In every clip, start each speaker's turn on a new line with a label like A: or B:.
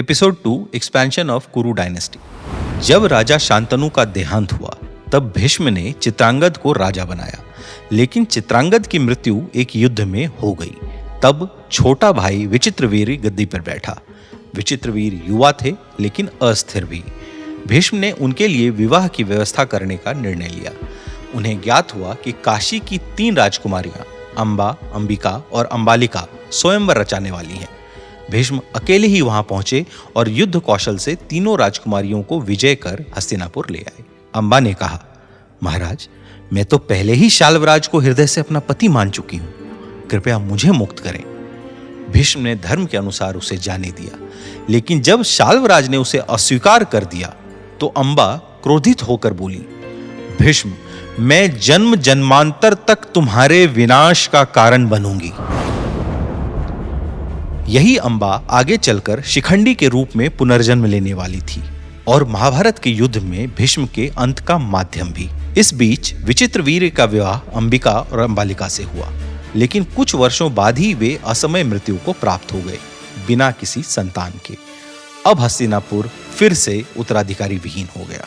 A: Episode 2 expansion of कुरु dynasty. जब राजा शांतनु का देहांत हुआ तब भीष्म ने चित्रांगद को राजा बनाया, लेकिन चित्रांगद की मृत्यु एक युद्ध में हो गई। तब छोटा भाई विचित्रवीर गद्दी पर बैठा। विचित्रवीर युवा थे लेकिन अस्थिर भी। भीष्म ने उनके लिए विवाह की व्यवस्था करने का निर्णय लिया। उन्हें ज्ञात हुआ कि काशी की 3 राजकुमारियां अंबा, अंबिका और अंबालिका स्वयंवर रचाने वाली हैं। भीष्म अकेले ही वहां पहुंचे और युद्ध कौशल से तीनों राजकुमारियों को विजय कर हस्तिनापुर ले आए। अंबा ने कहा, महाराज, मैं तो पहले ही शाल्वराज को हृदय से अपना पति मान चुकी हूं, कृपया मुझे मुक्त करें। भीष्म ने धर्म के अनुसार उसे जाने दिया, लेकिन जब शाल्वराज ने उसे अस्वीकार कर दिया तो अंबा क्रोधित होकर बोली, भीष्म, मैं जन्म जन्मांतर तक तुम्हारे विनाश का कारण बनूंगी। यही अंबा आगे चलकर शिखंडी के रूप में पुनर्जन्म लेने वाली थी और महाभारत के युद्ध में भीष्म के अंत का माध्यम भी। इस बीच विचित्रवीर का विवाह अंबिका और अंबालिका से हुआ, लेकिन कुछ वर्षों बाद ही वे असमय मृत्यु को प्राप्त हो गए, बिना किसी संतान के। अब हस्तिनापुर फिर से उत्तराधिकारी विहीन हो गया।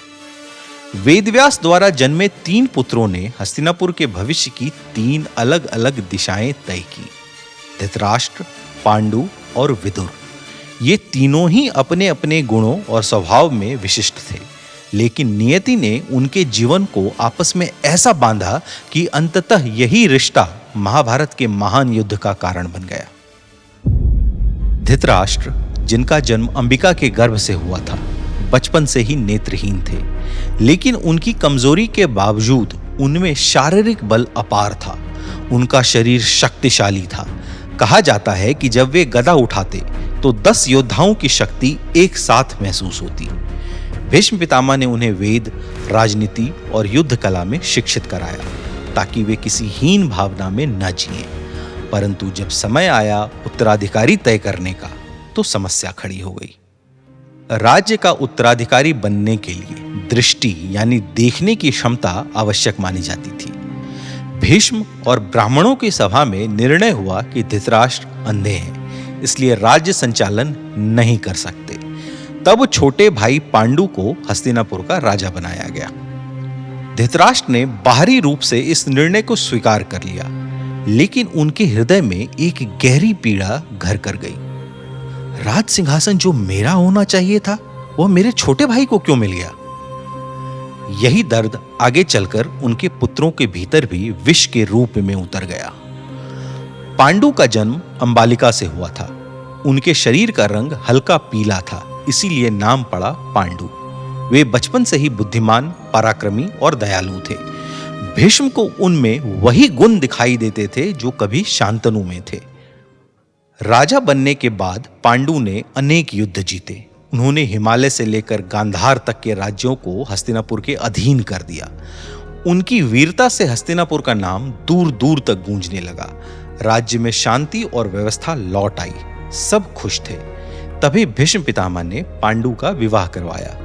A: वेदव्यास द्वारा जन्मे 3 पुत्रों ने हस्तिनापुर के भविष्य की 3 अलग अलग दिशाएं तय की। धृतराष्ट्र, पांडु और विदुर। ये तीनों ही अपने अपने गुणों और स्वभाव में विशिष्ट थे, लेकिन नियति ने उनके जीवन को आपस में ऐसा बांधा कि अंततः यही रिश्ता महाभारत के महान युद्ध का कारण बन गया। धृतराष्ट्र, जिनका जन्म अंबिका के गर्भ से हुआ था, बचपन से ही नेत्रहीन थे, लेकिन उनकी कमजोरी के बावजूद उनमें शारीरिक बल अपार था। उनका शरीर शक्तिशाली था। कहा जाता है कि जब वे गदा उठाते तो 10 योद्धाओं की शक्ति एक साथ महसूस होती। भीष्म पितामह ने उन्हें वेद, राजनीति और युद्ध कला में शिक्षित कराया ताकि वे किसी हीन भावना में न जिएं। परंतु जब समय आया उत्तराधिकारी तय करने का तो समस्या खड़ी हो गई। राज्य का उत्तराधिकारी बनने के लिए दृष्टि यानी देखने की क्षमता आवश्यक मानी जाती थी। भीष्म और ब्राह्मणों की सभा में निर्णय हुआ कि धृतराष्ट्र अंधे हैं, इसलिए राज्य संचालन नहीं कर सकते। तब छोटे भाई पांडु को हस्तिनापुर का राजा बनाया गया। धृतराष्ट्र ने बाहरी रूप से इस निर्णय को स्वीकार कर लिया, लेकिन उनके हृदय में एक गहरी पीड़ा घर कर गई। राज सिंहासन जो मेरा होना चाहिए था, वह मेरे छोटे भाई को क्यों मिल गया? यही दर्द आगे चलकर उनके पुत्रों के भीतर भी विष के रूप में उतर गया। पांडु का जन्म अंबालिका से हुआ था। उनके शरीर का रंग हल्का पीला था, इसीलिए नाम पड़ा पांडु। वे बचपन से ही बुद्धिमान, पराक्रमी और दयालु थे। भीष्म को उनमें वही गुण दिखाई देते थे जो कभी शांतनु में थे। राजा बनने के बाद पांडु ने अनेक युद्ध जीते। उन्होंने हिमालय से लेकर गांधार तक के राज्यों को हस्तिनापुर के अधीन कर दिया। उनकी वीरता से हस्तिनापुर का नाम दूर दूर तक गूंजने लगा। राज्य में शांति और व्यवस्था लौट आई। सब खुश थे। तभी भीष्म पितामह ने पांडु का विवाह करवाया।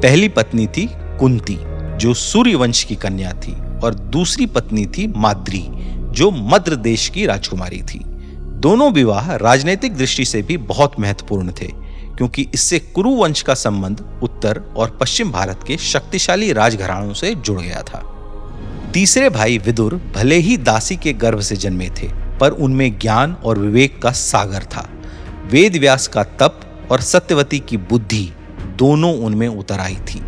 A: पहली पत्नी थी कुंती, जो सूर्यवंश की कन्या थी, और दूसरी पत्नी थी माद्री, जो मद्र देश की राजकुमारी थी। दोनों विवाह राजनीतिक दृष्टि से भी बहुत महत्वपूर्ण थे, क्योंकि इससे कुरु वंश का संबंध उत्तर और पश्चिम भारत के शक्तिशाली राजघरानों से जुड़ गया था। तीसरे भाई विदुर भले ही दासी के गर्भ से जन्मे थे, पर उनमें ज्ञान और विवेक का सागर था। वेदव्यास का तप और सत्यवती की बुद्धि दोनों उनमें उतर आई थी।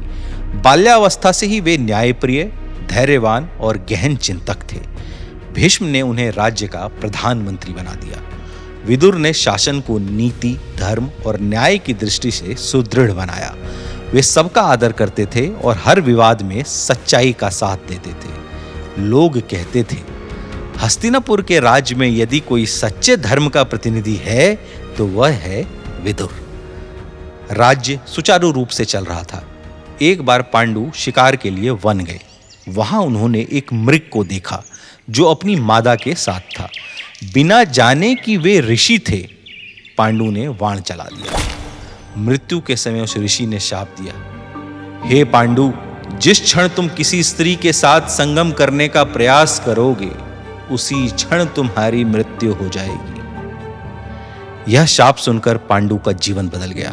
A: बाल्यावस्था से ही वे न्यायप्रिय, धैर्यवान और गहन चिंतक थे। भीष्म ने उन्हें राज्य का प्रधानमंत्री बना दिया। विदुर ने शासन को नीति, धर्म और न्याय की दृष्टि से सुदृढ़ बनाया। वे सबका आदर करते थे और हर विवाद में सच्चाई का साथ देते थे। लोग कहते थे, हस्तिनापुर के राज्य में यदि कोई सच्चे धर्म का प्रतिनिधि है तो वह है विदुर। राज्य सुचारू रूप से चल रहा था। एक बार पांडु शिकार के लिए वन गए। वहां उन्होंने एक मृग को देखा जो अपनी मादा के साथ था। बिना जाने कि वे ऋषि थे, पांडु ने वाण चला दिया। मृत्यु के समय उस ऋषि ने शाप दिया, हे पांडु, जिस क्षण तुम किसी स्त्री के साथ संगम करने का प्रयास करोगे, उसी क्षण तुम्हारी मृत्यु हो जाएगी। यह शाप सुनकर पांडु का जीवन बदल गया।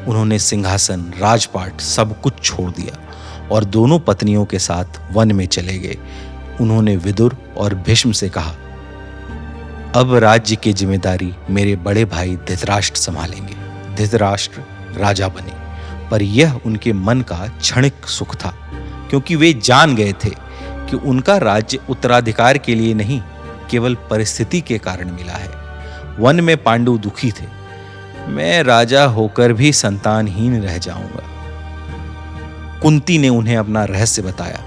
A: उन्होंने सिंहासन, राजपाट सब कुछ छोड़ दिया और दोनों पत्नियों के साथ वन में चले गए। उन्होंने विदुर और भीष्म से कहा, अब राज्य की जिम्मेदारी मेरे बड़े भाई धृतराष्ट्र संभालेंगे। धृतराष्ट्र राजा बने, पर यह उनके मन का क्षणिक सुख था, क्योंकि वे जान गए थे कि उनका राज्य उत्तराधिकार के लिए नहीं, केवल परिस्थिति के कारण मिला है। वन में पांडु दुखी थे। मैं राजा होकर भी संतानहीन रह जाऊंगा। कुंती ने उन्हें अपना रहस्य बताया।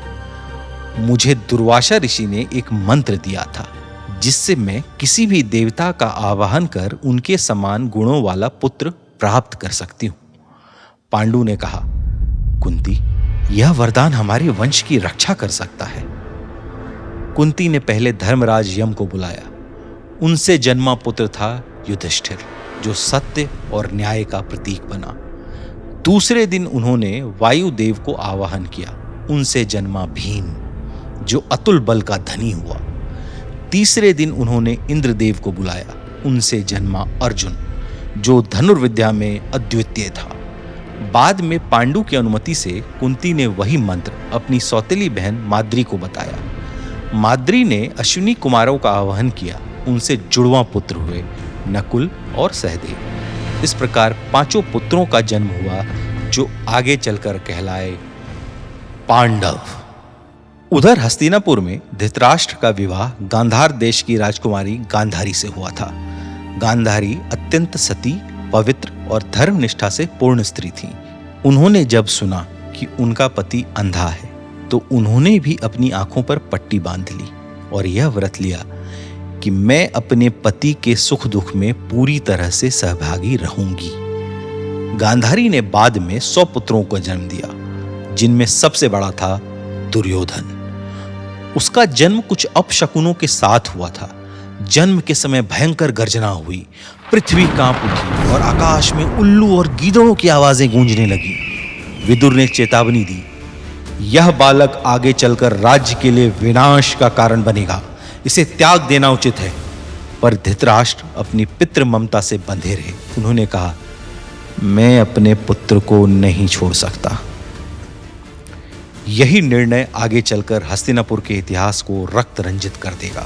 A: मुझे दुर्वासा ऋषि ने एक मंत्र दिया था, जिससे मैं किसी भी देवता का आवाहन कर उनके समान गुणों वाला पुत्र प्राप्त कर सकती हूं। पांडु ने कहा, कुंती, यह वरदान हमारे वंश की रक्षा कर सकता है। कुंती ने पहले धर्मराज यम को बुलाया। उनसे जन्मा पुत्र था युधिष्ठिर, जो सत्य और न्याय का प्रतीक बना। दूसरे दिन उन्होंने वायुदेव को आवाहन किया। उनसे जन्मा भीम, जो अतुल बल का धनी हुआ। तीसरे दिन उन्होंने इंद्रदेव को बुलाया। उनसे जन्मा अर्जुन, जो धनुर्विद्या में अद्वितीय था। बाद में पांडु की अनुमति से कुंती ने वही मंत्र अपनी सौतेली बहन माद्री को बताया। माद्री ने अश्विनी कुमारों का आवाहन किया। उनसे जुड़वां पुत्र हुए, नकुल और सहदेव। इस प्रकार 5 पुत्रों का जन्म हुआ, जो आगे चलकर कहलाए पांडव। उधर हस्तिनापुर में धृतराष्ट्र का विवाह गांधार देश की राजकुमारी गांधारी से हुआ था। गांधारी अत्यंत सती, पवित्र और धर्मनिष्ठा से पूर्ण स्त्री थी। उन्होंने जब सुना कि उनका पति अंधा है, तो उन्होंने भी अपनी आंखों पर पट्टी बांध ली और यह व्रत लिया कि मैं अपने पति के सुख दुख में पूरी तरह से सहभागी रहूंगी। गांधारी ने बाद में 100 पुत्रों को जन्म दिया, जिनमें सबसे बड़ा था दुर्योधन। उसका जन्म कुछ अपशकुनों के साथ हुआ था। जन्म के समय भयंकर गर्जना हुई, पृथ्वी कांप उठी और आकाश में उल्लू और गीदड़ों की आवाजें गूंजने लगी। विदुर ने चेतावनी दी, यह बालक आगे चलकर राज्य के लिए विनाश का कारण बनेगा, इसे त्याग देना उचित है। पर धृतराष्ट्र अपनी पितृ ममता से बंधे रहे। उन्होंने कहा, मैं अपने पुत्र को नहीं छोड़ सकता। यही निर्णय आगे चलकर हस्तिनापुर के इतिहास को रक्त रंजित कर देगा।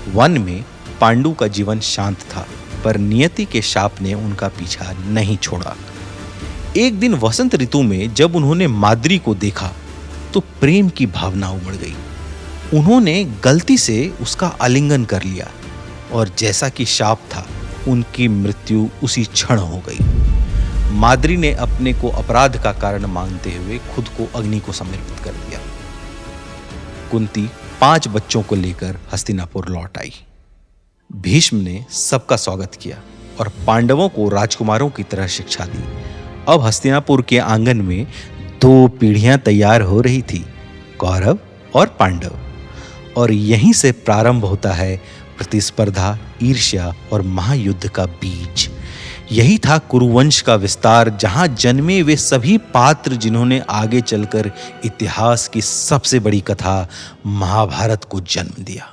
A: वन में पांडु का जीवन शांत था, पर नियति के शाप ने उनका पीछा नहीं छोड़ा। एक दिन वसंत ऋतु में जब उन्होंने माद्री को देखा, तो प्रेम की भावना उमड़ गई। उन्होंने गलती से उसका आलिंगन कर लिया और जैसा कि शाप था, उनकी मृत्यु उसी क्षण हो गई। माद्री ने अपने को अपराध का कारण मानते हुए खुद को अग्नि को समर्पित कर दिया। कुंती 5 बच्चों को लेकर हस्तिनापुर लौट आई। भीष्म ने सबका स्वागत किया और पांडवों को राजकुमारों की तरह शिक्षा दी। अब हस्तिनापुर के आंगन में 2 पीढ़ियां तैयार हो रही थी, कौरव और पांडव। और यहीं से प्रारंभ होता है प्रतिस्पर्धा, ईर्ष्या और महायुद्ध का बीज। यही था कुरुवंश का विस्तार, जहां जन्मे वे सभी पात्र जिन्होंने आगे चलकर इतिहास की सबसे बड़ी कथा महाभारत को जन्म दिया।